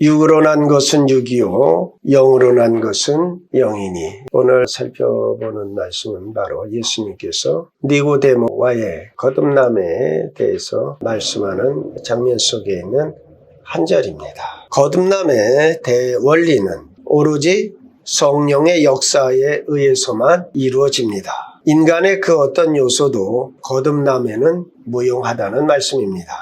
육으로 난 것은 육이요 영으로 난 것은 영이니. 오늘 살펴보는 말씀은 바로 예수님께서 니고데모와의 거듭남에 대해서 말씀하는 장면 속에 있는 한 절입니다. 거듭남의 대원리는 오로지 성령의 역사에 의해서만 이루어집니다. 인간의 그 어떤 요소도 거듭남에는 무용하다는 말씀입니다.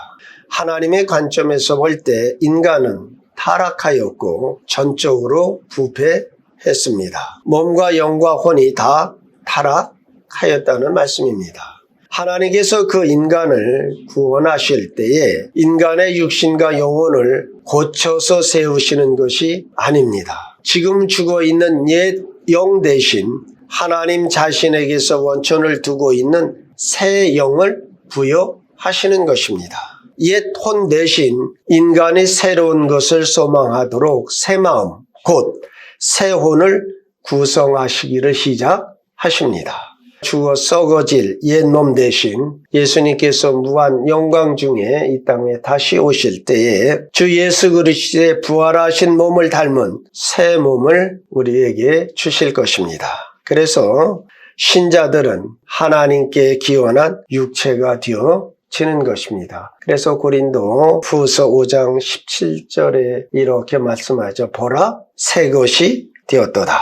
하나님의 관점에서 볼 때 인간은 타락하였고 전적으로 부패했습니다. 몸과 영과 혼이 다 타락하였다는 말씀입니다. 하나님께서 그 인간을 구원하실 때에 인간의 육신과 영혼을 고쳐서 세우시는 것이 아닙니다. 지금 죽어있는 옛 영 대신 하나님 자신에게서 원천을 두고 있는 새 영을 부여하시는 것입니다. 옛 혼 대신 인간이 새로운 것을 소망하도록 새 마음, 곧 새 혼을 구성하시기를 시작하십니다. 죽어 썩어질 옛 몸 대신 예수님께서 무한 영광 중에 이 땅에 다시 오실 때에 주 예수 그리스도의 부활하신 몸을 닮은 새 몸을 우리에게 주실 것입니다. 그래서 신자들은 하나님께 기원한 육체가 되어지는 것입니다. 그래서 고린도 후서 5장 17절에 이렇게 말씀하죠. 보라, 새 것이 되었도다.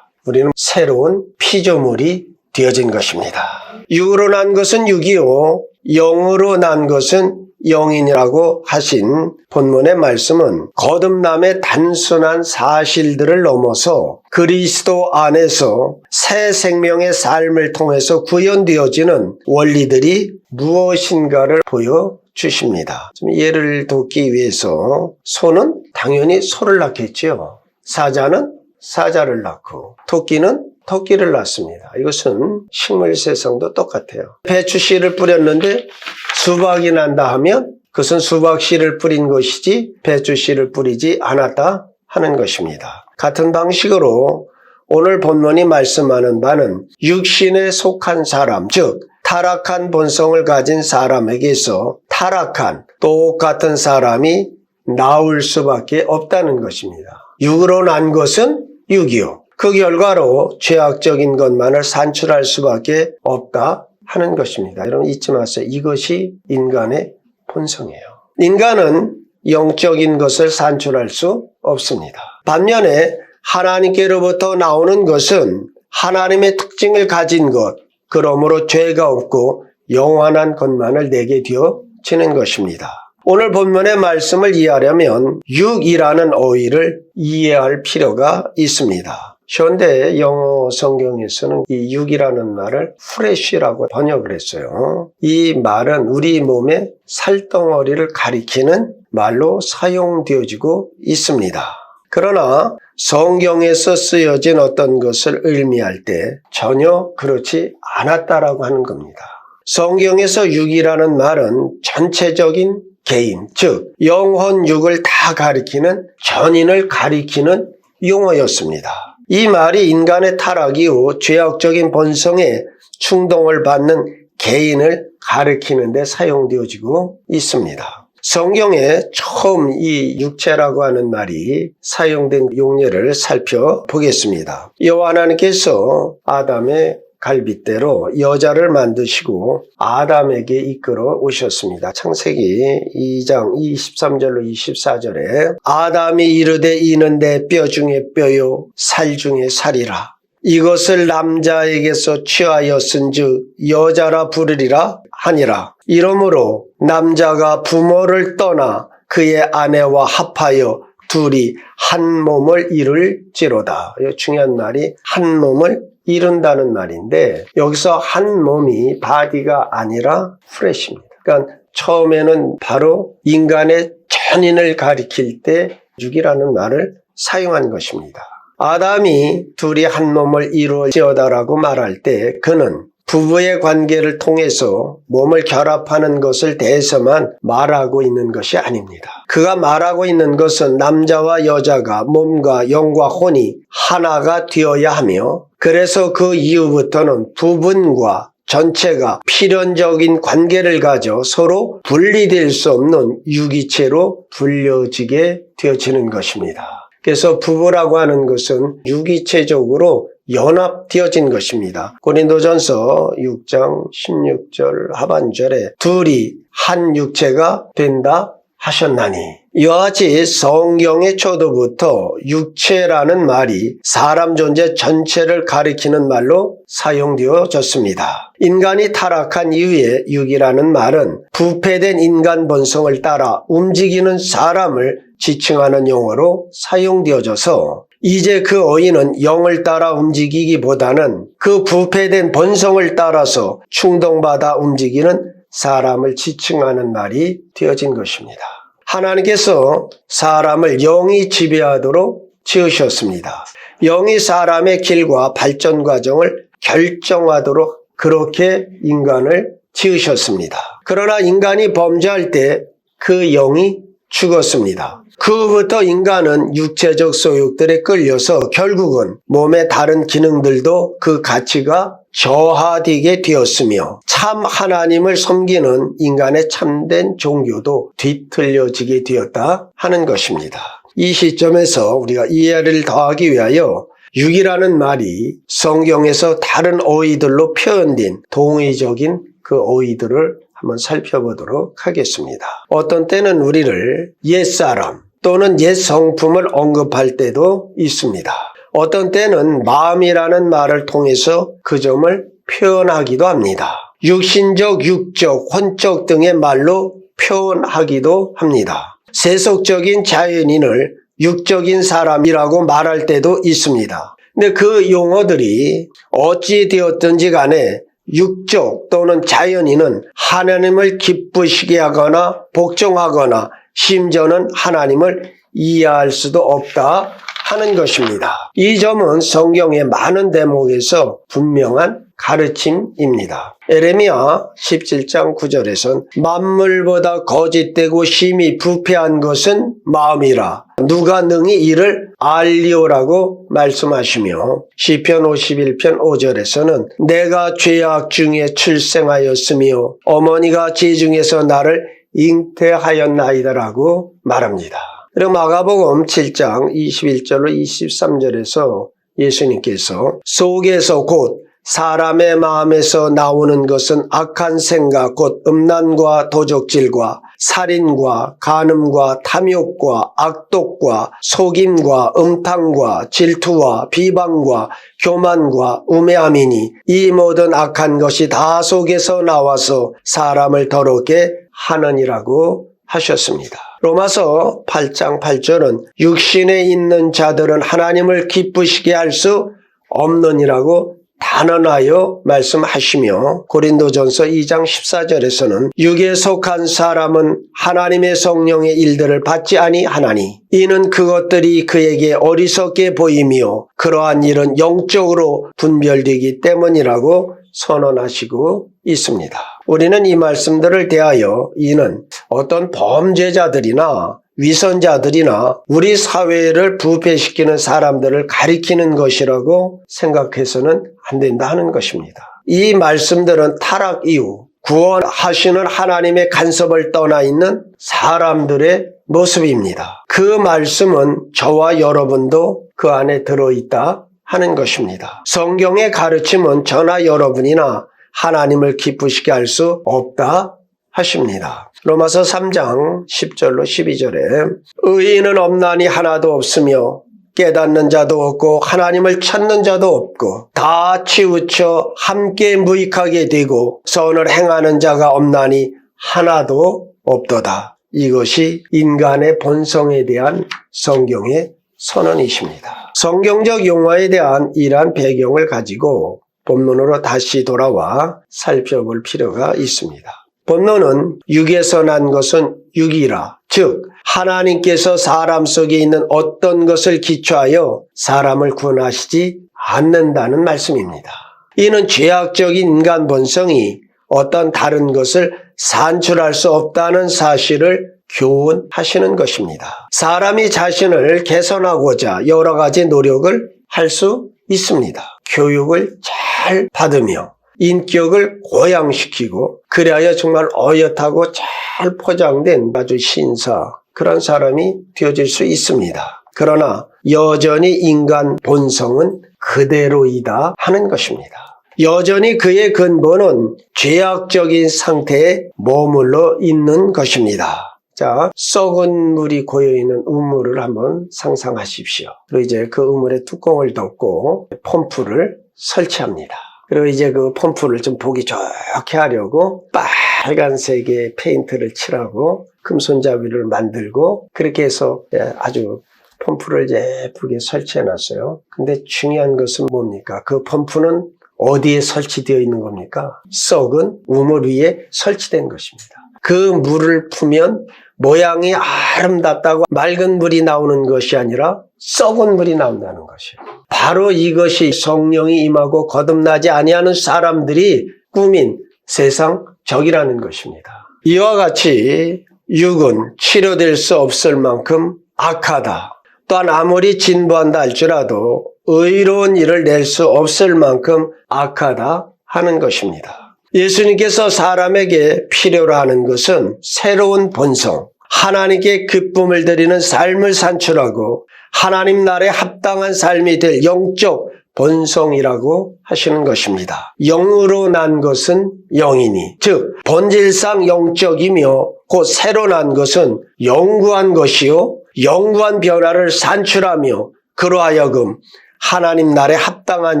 우리는 새로운 피조물이 되어진 것입니다. 육으로 난 것은 육이요 영으로 난 것은 영이라고 하신 본문의 말씀은 거듭남의 단순한 사실들을 넘어서 그리스도 안에서 새 생명의 삶을 통해서 구현되어지는 원리들이 무엇인가를 보여주십니다. 좀 예를 돕기 위해서 소는 당연히 소를 낳겠죠. 사자는 사자를 낳고 토끼는 토끼를 낳습니다. 이것은 식물 세상도 똑같아요. 배추 씨를 뿌렸는데 수박이 난다 하면 그것은 수박 씨를 뿌린 것이지 배추 씨를 뿌리지 않았다 하는 것입니다. 같은 방식으로 오늘 본문이 말씀하는 바는 육신에 속한 사람, 즉 타락한 본성을 가진 사람에게서 타락한 똑같은 사람이 나올 수밖에 없다는 것입니다. 육으로 난 것은 육이요. 그 결과로 죄악적인 것만을 산출할 수밖에 없다 하는 것입니다. 여러분 잊지 마세요. 이것이 인간의 본성이에요. 인간은 영적인 것을 산출할 수 없습니다. 반면에 하나님께로부터 나오는 것은 하나님의 특징을 가진 것, 그러므로 죄가 없고 영원한 것만을 내게 되어지는 것입니다. 오늘 본문의 말씀을 이해하려면 육이라는 어휘를 이해할 필요가 있습니다. 현대 영어 성경에서는 이 육이라는 말을 flesh라고 번역을 했어요. 이 말은 우리 몸의 살덩어리를 가리키는 말로 사용되어지고 있습니다. 그러나 성경에서 쓰여진 어떤 것을 의미할 때 전혀 그렇지 않았다라고 하는 겁니다. 성경에서 육이라는 말은 전체적인 개인, 즉 영혼 육을 다 가리키는 전인을 가리키는 용어였습니다. 이 말이 인간의 타락 이후 죄악적인 본성에 충동을 받는 개인을 가리키는 데 사용되어지고 있습니다. 성경에 처음 이 육체라고 하는 말이 사용된 용례를 살펴보겠습니다. 여호와 하나님께서 아담의 갈빗대로 여자를 만드시고 아담에게 이끌어 오셨습니다. 창세기 2장 23절로 24절에 아담이 이르되 이는 내 뼈 중에 뼈요 살 중에 살이라. 이것을 남자에게서 취하였은즉 여자라 부르리라 하니라. 이러므로 남자가 부모를 떠나 그의 아내와 합하여 둘이 한 몸을 이룰지로다. 중요한 말이 한 몸을 이룬다는 말인데 여기서 한 몸이 바디가 아니라 플래시입니다. 그러니까 처음에는 바로 인간의 전인을 가리킬 때 육이라는 말을 사용한 것입니다. 아담이 둘이 한 몸을 이루지어다라고 말할 때 그는 부부의 관계를 통해서 몸을 결합하는 것을 대해서만 말하고 있는 것이 아닙니다. 그가 말하고 있는 것은 남자와 여자가 몸과 영과 혼이 하나가 되어야 하며 그래서 그 이후부터는 부분과 전체가 필연적인 관계를 가져 서로 분리될 수 없는 유기체로 불려지게 되어지는 것입니다. 그래서 부부라고 하는 것은 유기체적으로 연합되어진 것입니다. 고린도전서 6장 16절 하반절에 둘이 한 육체가 된다 하셨나니, 이와 같이 성경의 초도부터 육체라는 말이 사람 존재 전체를 가리키는 말로 사용되어졌습니다. 인간이 타락한 이후에 육이라는 말은 부패된 인간 본성을 따라 움직이는 사람을 지칭하는 용어로 사용되어져서 이제 그 어휘는 영을 따라 움직이기보다는 그 부패된 본성을 따라서 충동받아 움직이는 사람을 지칭하는 말이 되어진 것입니다. 하나님께서 사람을 영이 지배하도록 지으셨습니다. 영이 사람의 길과 발전 과정을 결정하도록 그렇게 인간을 지으셨습니다. 그러나 인간이 범죄할 때 그 영이 죽었습니다. 그 후부터 인간은 육체적 소욕들에 끌려서 결국은 몸의 다른 기능들도 그 가치가 저하되게 되었으며 참 하나님을 섬기는 인간의 참된 종교도 뒤틀려지게 되었다 하는 것입니다. 이 시점에서 우리가 이해를 더하기 위하여 육이라는 말이 성경에서 다른 어휘들로 표현된 동의적인 그 어휘들을 한번 살펴보도록 하겠습니다. 어떤 때는 우리를 옛사람 또는 옛 성품을 언급할 때도 있습니다. 어떤 때는 마음이라는 말을 통해서 그 점을 표현하기도 합니다. 육신적, 육적, 혼적 등의 말로 표현하기도 합니다. 세속적인 자연인을 육적인 사람이라고 말할 때도 있습니다. 근데 그 용어들이 어찌 되었든지 간에 육적 또는 자연인은 하나님을 기쁘시게 하거나 복종하거나 심지어는 하나님을 이해할 수도 없다 하는 것입니다. 이 점은 성경의 많은 대목에서 분명한 가르침입니다. 에레미야 17장 9절에선 만물보다 거짓되고 심히 부패한 것은 마음이라 누가 능히 이를 알리오라고 말씀하시며 시편 51편 5절에서는 내가 죄악 중에 출생하였으며 어머니가 지중에서 나를 잉태하였나이다라고 말합니다. 그리고 마가복음 7장 21절로 23절에서 예수님께서 속에서 곧 사람의 마음에서 나오는 것은 악한 생각 곧 음란과 도적질과 살인과 간음과 탐욕과 악독과 속임과 음탕과 질투와 비방과 교만과 우매함이니 이 모든 악한 것이 다 속에서 나와서 사람을 더럽게 하느니라고 하셨습니다. 로마서 8장 8절은 육신에 있는 자들은 하나님을 기쁘시게 할 수 없느니라고 단언하여 말씀하시며 고린도전서 2장 14절에서는 육에 속한 사람은 하나님의 성령의 일들을 받지 아니하나니 이는 그것들이 그에게 어리석게 보이며 그러한 일은 영적으로 분별되기 때문이라고 선언하시고 있습니다. 우리는 이 말씀들을 대하여 이는 어떤 범죄자들이나 위선자들이나 우리 사회를 부패시키는 사람들을 가리키는 것이라고 생각해서는 안 된다 하는 것입니다. 이 말씀들은 타락 이후 구원하시는 하나님의 간섭을 떠나 있는 사람들의 모습입니다. 그 말씀은 저와 여러분도 그 안에 들어있다 하는 것입니다. 성경의 가르침은 저나 여러분이나 하나님을 기쁘시게 할 수 없다 하십니다. 로마서 3장 10절로 12절에 의인은 없나니 하나도 없으며 깨닫는 자도 없고 하나님을 찾는 자도 없고 다 치우쳐 함께 무익하게 되고 선을 행하는 자가 없나니 하나도 없도다. 이것이 인간의 본성에 대한 성경의 선언이십니다. 성경적 용어에 대한 이러한 배경을 가지고 본문으로 다시 돌아와 살펴볼 필요가 있습니다. 본문은 육에서 난 것은 육이라, 즉 하나님께서 사람 속에 있는 어떤 것을 기초하여 사람을 구원하시지 않는다는 말씀입니다. 이는 죄악적인 인간 본성이 어떤 다른 것을 산출할 수 없다는 사실을 교훈하시는 것입니다. 사람이 자신을 개선하고자 여러 가지 노력을 할 수 있습니다. 교육을 잘 받으며 인격을 고양시키고 그래야 정말 어엿하고 잘 포장된 아주 신사, 그런 사람이 되어질 수 있습니다. 그러나 여전히 인간 본성은 그대로이다 하는 것입니다. 여전히 그의 근본은 죄악적인 상태에 머물러 있는 것입니다. 자, 썩은 물이 고여있는 우물을 한번 상상하십시오. 그리고 이제 그 우물에 뚜껑을 덮고 펌프를 설치합니다. 그리고 이제 그 펌프를 좀 보기 좋게 하려고 빨간색의 페인트를 칠하고 금손잡이를 만들고 그렇게 해서 아주 펌프를 예쁘게 설치해 놨어요. 근데 중요한 것은 뭡니까? 그 펌프는 어디에 설치되어 있는 겁니까? 썩은 우물 위에 설치된 것입니다. 그 물을 푸면 모양이 아름답다고 맑은 물이 나오는 것이 아니라 썩은 물이 나온다는 것이에요. 바로 이것이 성령이 임하고 거듭나지 아니하는 사람들이 꾸민 세상 적이라는 것입니다. 이와 같이 육은 치료될 수 없을 만큼 악하다. 또한 아무리 진보한다 할지라도 의로운 일을 낼 수 없을 만큼 악하다 하는 것입니다. 예수님께서 사람에게 필요로 하는 것은 새로운 본성, 하나님께 기쁨을 드리는 삶을 산출하고 하나님 나라에 합당한 삶이 될 영적 본성이라고 하시는 것입니다. 영으로 난 것은 영이니, 즉 본질상 영적이며 곧 새로 난 것은 영구한 것이요 영구한 변화를 산출하며 그로 하여금 하나님 나라에 합당한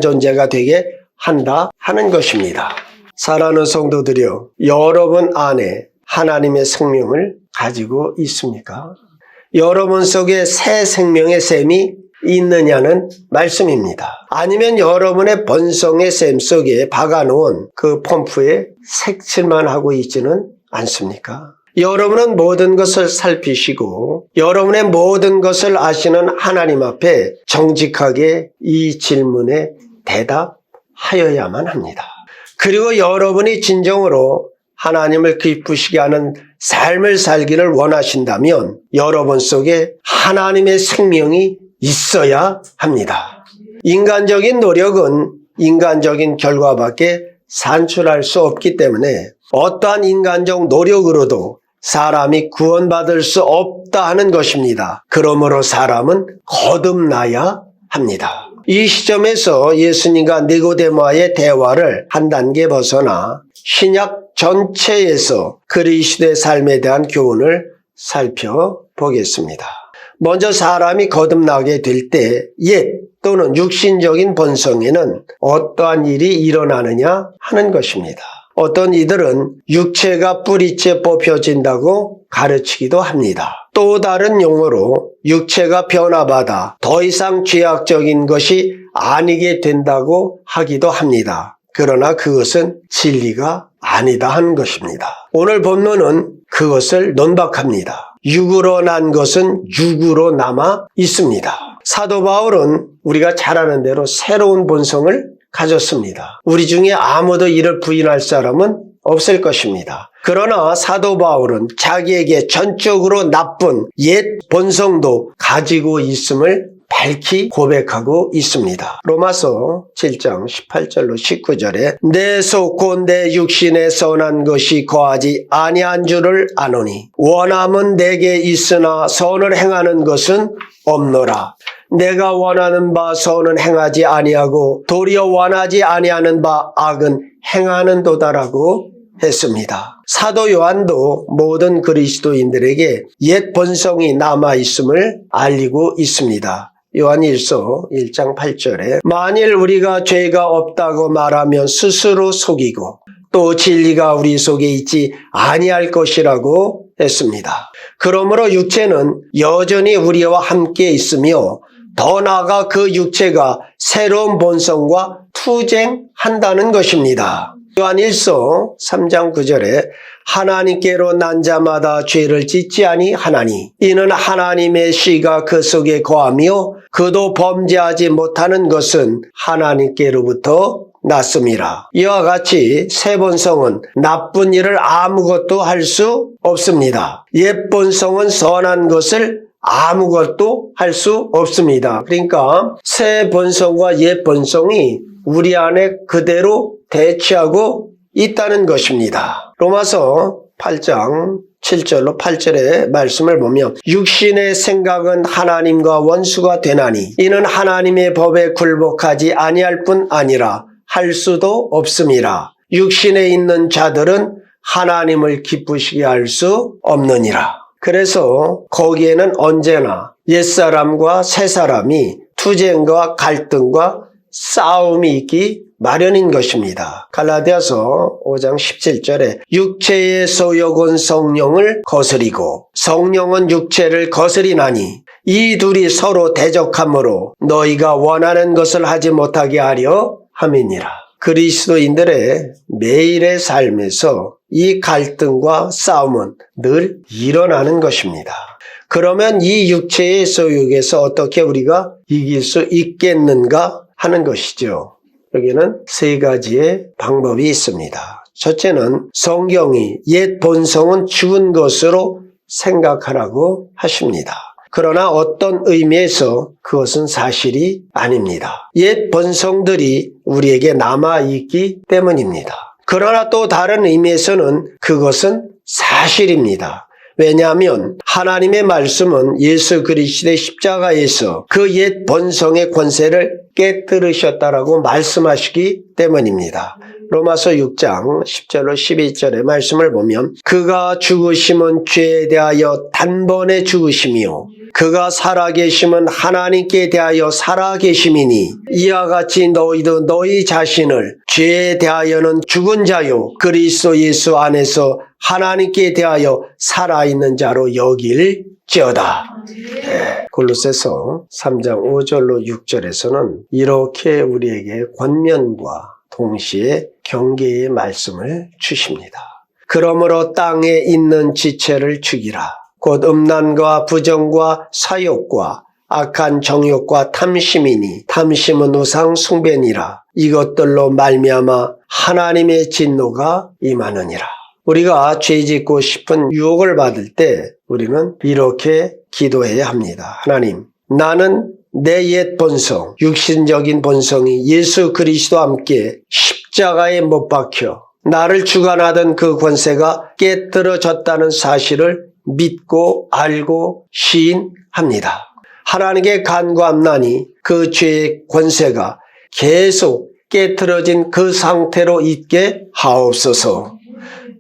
존재가 되게 한다 하는 것입니다. 사랑하는 성도들이여, 여러분 안에 하나님의 생명을 가지고 있습니까? 여러분 속에 새 생명의 샘이 있느냐는 말씀입니다. 아니면 여러분의 본성의 샘 속에 박아놓은 그 펌프에 색칠만 하고 있지는 않습니까? 여러분은 모든 것을 살피시고 여러분의 모든 것을 아시는 하나님 앞에 정직하게 이 질문에 대답하여야만 합니다. 그리고 여러분이 진정으로 하나님을 기쁘시게 하는 삶을 살기를 원하신다면 여러분 속에 하나님의 생명이 있어야 합니다. 인간적인 노력은 인간적인 결과밖에 산출할 수 없기 때문에 어떠한 인간적 노력으로도 사람이 구원받을 수 없다 하는 것입니다. 그러므로 사람은 거듭나야 합니다. 이 시점에서 예수님과 니고데모와의 대화를 한 단계 벗어나 신약 전체에서 그리스도의 삶에 대한 교훈을 살펴보겠습니다. 먼저 사람이 거듭나게 될 때 옛 또는 육신적인 본성에는 어떠한 일이 일어나느냐 하는 것입니다. 어떤 이들은 육체가 뿌리째 뽑혀진다고 가르치기도 합니다. 또 다른 용어로 육체가 변화받아 더 이상 죄악적인 것이 아니게 된다고 하기도 합니다. 그러나 그것은 진리가 아니다 하는 것입니다. 오늘 본문은 그것을 논박합니다. 육으로 난 것은 육으로 남아 있습니다. 사도 바울은 우리가 잘 아는 대로 새로운 본성을 가졌습니다. 우리 중에 아무도 이를 부인할 사람은 없을 것입니다. 그러나 사도 바울은 자기에게 전적으로 나쁜 옛 본성도 가지고 있음을 밝히 고백하고 있습니다. 로마서 7장 18절로 19절에 내 속 곧 내 육신에 선한 것이 거하지 아니한 줄을 아노니 원함은 내게 있으나 선을 행하는 것은 없노라. 내가 원하는 바 선은 행하지 아니하고 도리어 원하지 아니하는 바 악은 행하는 도다라고 했습니다. 사도 요한도 모든 그리스도인들에게 옛 본성이 남아있음을 알리고 있습니다. 요한일서 1장 8절에 만일 우리가 죄가 없다고 말하면 스스로 속이고 또 진리가 우리 속에 있지 아니할 것이라고 했습니다. 그러므로 육체는 여전히 우리와 함께 있으며 더 나아가 그 육체가 새로운 본성과 투쟁한다는 것입니다. 요한일서 3장 9절에 하나님께로 난 자마다 죄를 짓지 아니하나니 이는 하나님의 씨가 그 속에 거하며 그도 범죄하지 못하는 것은 하나님께로부터 났음이라. 이와 같이 새 본성은 나쁜 일을 아무것도 할 수 없습니다. 옛 본성은 선한 것을 아무것도 할 수 없습니다. 그러니까 새 본성과 옛 본성이 우리 안에 그대로 대치하고 있다는 것입니다. 로마서 8장 7절로 8절의 말씀을 보면 육신의 생각은 하나님과 원수가 되나니 이는 하나님의 법에 굴복하지 아니할 뿐 아니라 할 수도 없음이라. 육신에 있는 자들은 하나님을 기쁘시게 할 수 없느니라. 그래서 거기에는 언제나 옛사람과 새사람이 투쟁과 갈등과 싸움이 있기 마련인 것입니다. 갈라디아서 5장 17절에 육체의 소욕은 성령을 거스리고 성령은 육체를 거스리나니 이 둘이 서로 대적하므로 너희가 원하는 것을 하지 못하게 하려 함이니라. 그리스도인들의 매일의 삶에서 이 갈등과 싸움은 늘 일어나는 것입니다. 그러면 이 육체의 소욕에서 어떻게 우리가 이길 수 있겠는가 하는 것이죠. 여기는 세 가지의 방법이 있습니다. 첫째는 성경이 옛 본성은 죽은 것으로 생각하라고 하십니다. 그러나 어떤 의미에서 그것은 사실이 아닙니다. 옛 본성들이 우리에게 남아있기 때문입니다. 그러나 또 다른 의미에서는 그것은 사실입니다. 왜냐하면 하나님의 말씀은 예수 그리스도의 십자가에서 그 옛 본성의 권세를 깨뜨리셨다라고 말씀하시기 때문입니다. 로마서 6장 10절로 12절의 말씀을 보면 그가 죽으심은 죄에 대하여 단번에 죽으심이요 그가 살아계심은 하나님께 대하여 살아계심이니 이와 같이 너희도 너희 자신을 죄에 대하여는 죽은 자요 그리스도 예수 안에서 하나님께 대하여 살아있는 자로 여길지어다. 네, 골로새서 3장 5절로 6절에서는 이렇게 우리에게 권면과 동시에 경계의 말씀을 주십니다. 그러므로 땅에 있는 지체를 죽이라. 곧 음란과 부정과 사욕과 악한 정욕과 탐심이니 탐심은 우상 숭배니라. 이것들로 말미암아 하나님의 진노가 임하느니라. 우리가 죄짓고 싶은 유혹을 받을 때 우리는 이렇게 기도해야 합니다. 하나님, 나는 내 옛 본성, 육신적인 본성이 예수 그리스도와 함께 십자가에 못 박혀 나를 주관하던 그 권세가 깨뜨려졌다는 사실을 믿고 알고 시인합니다. 하나님께 간구함나니 그 죄의 권세가 계속 깨뜨려진 그 상태로 있게 하옵소서.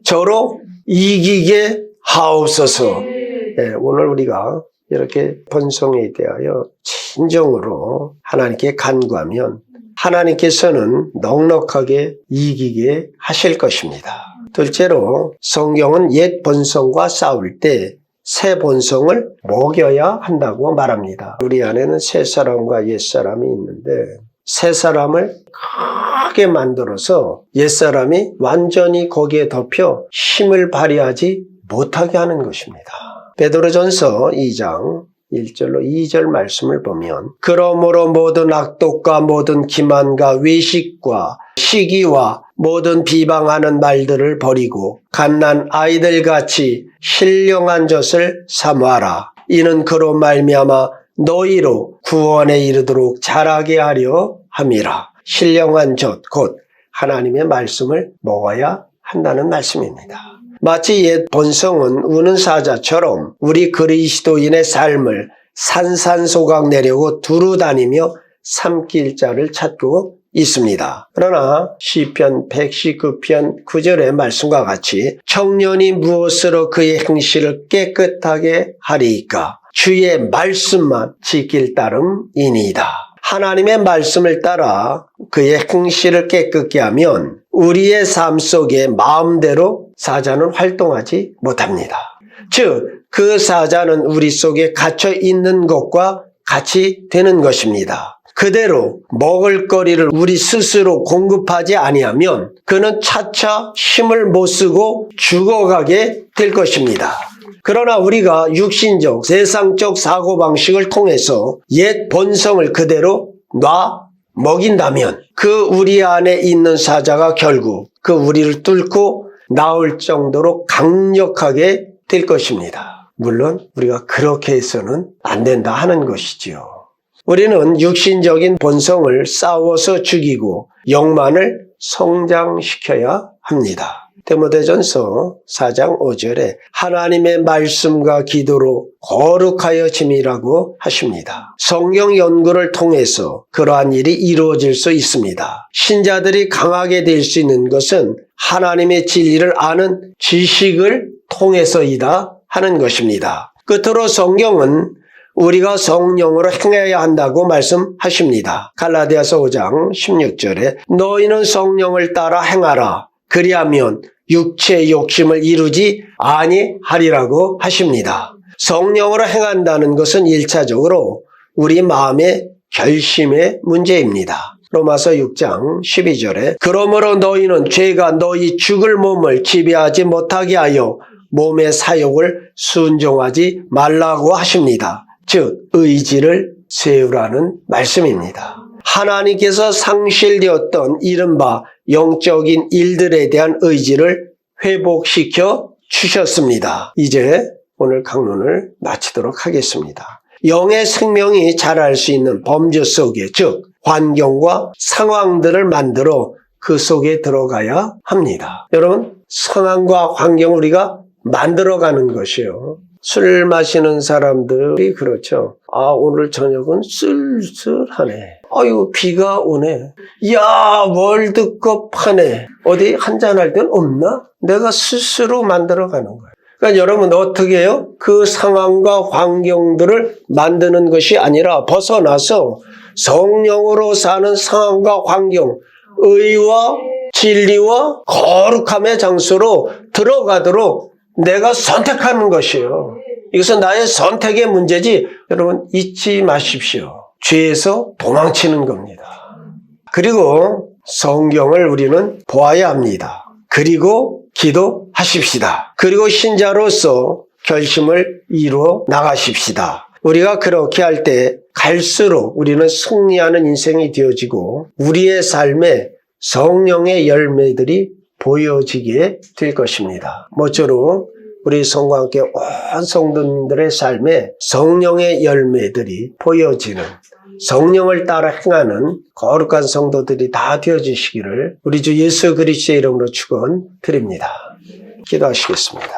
저로 이기게 하옵소서. 네, 오늘 우리가 이렇게 본성에 대하여 진정으로 하나님께 간구하면 하나님께서는 넉넉하게 이기게 하실 것입니다. 둘째로 성경은 옛 본성과 싸울 때 새 본성을 먹여야 한다고 말합니다. 우리 안에는 새 사람과 옛 사람이 있는데 새 사람을 크게 만들어서 옛 사람이 완전히 거기에 덮여 힘을 발휘하지 못하게 하는 것입니다. 베드로전서 2장 1절로 2절 말씀을 보면 그러므로 모든 악독과 모든 기만과 외식과 시기와 모든 비방하는 말들을 버리고 갓난 아이들같이 신령한 젖을 삼아라. 이는 그로 말미암아 너희로 구원에 이르도록 자라게 하려 함이라. 신령한 젖, 곧 하나님의 말씀을 먹어야 한다는 말씀입니다. 마치 옛 본성은 우는 사자처럼 우리 그리스도인의 삶을 산산소각 내려고 두루 다니며 삼킬 자를 찾고 있습니다. 그러나 시편 119편 9절의 말씀과 같이 청년이 무엇으로 그의 행실을 깨끗하게 하리이까 주의 말씀만 지킬 따름이니이다. 하나님의 말씀을 따라 그의 행실을 깨끗게 하면 우리의 삶 속에 마음대로 사자는 활동하지 못합니다. 즉, 그 사자는 우리 속에 갇혀 있는 것과 같이 되는 것입니다. 그대로 먹을거리를 우리 스스로 공급하지 아니하면 그는 차차 힘을 못 쓰고 죽어가게 될 것입니다. 그러나 우리가 육신적, 세상적 사고방식을 통해서 옛 본성을 그대로 놔 먹인다면 그 우리 안에 있는 사자가 결국 그 우리를 뚫고 나올 정도로 강력하게 될 것입니다. 물론 우리가 그렇게 해서는 안 된다 하는 것이지요. 우리는 육신적인 본성을 싸워서 죽이고 영만을 성장시켜야 합니다. 디모데전서 4장 5절에 하나님의 말씀과 기도로 거룩하여짐이라고 하십니다. 성경 연구를 통해서 그러한 일이 이루어질 수 있습니다. 신자들이 강하게 될 수 있는 것은 하나님의 진리를 아는 지식을 통해서이다 하는 것입니다. 끝으로 성경은 우리가 성령으로 행해야 한다고 말씀하십니다. 갈라디아서 5장 16절에 너희는 성령을 따라 행하라. 그리하면 육체의 욕심을 이루지 아니하리라고 하십니다. 성령으로 행한다는 것은 1차적으로 우리 마음의 결심의 문제입니다. 로마서 6장 12절에 그러므로 너희는 죄가 너희 죽을 몸을 지배하지 못하게 하여 몸의 사욕을 순종하지 말라고 하십니다. 즉 의지를 세우라는 말씀입니다. 하나님께서 상실되었던 이른바 영적인 일들에 대한 의지를 회복시켜 주셨습니다. 이제 오늘 강론을 마치도록 하겠습니다. 영의 생명이 자랄 수 있는 범주 속에, 즉 환경과 상황들을 만들어 그 속에 들어가야 합니다. 여러분, 상황과 환경을 우리가 만들어가는 것이요. 술 마시는 사람들이 그렇죠. 오늘 저녁은 쓸쓸하네. 아유, 비가 오네. 야, 월드컵 하네. 어디 한잔할 땐 없나? 내가 스스로 만들어가는 거예요. 그러니까 여러분 어떻게 해요? 그 상황과 환경들을 만드는 것이 아니라 벗어나서 성령으로 사는 상황과 환경, 의와 진리와 거룩함의 장소로 들어가도록 내가 선택하는 것이에요. 이것은 나의 선택의 문제지 여러분 잊지 마십시오. 죄에서 도망치는 겁니다. 그리고 성경을 우리는 보아야 합니다. 그리고 기도하십시다. 그리고 신자로서 결심을 이루어 나가십시다. 우리가 그렇게 할 때 갈수록 우리는 승리하는 인생이 되어지고 우리의 삶에 성령의 열매들이 보여지게 될 것입니다. 모쪼록 우리 성과 함께 온 성도님들의 삶에 성령의 열매들이 보여지는 성령을 따라 행하는 거룩한 성도들이 다 되어지시기를 우리 주 예수 그리스도의 이름으로 축원드립니다. 기도하시겠습니다.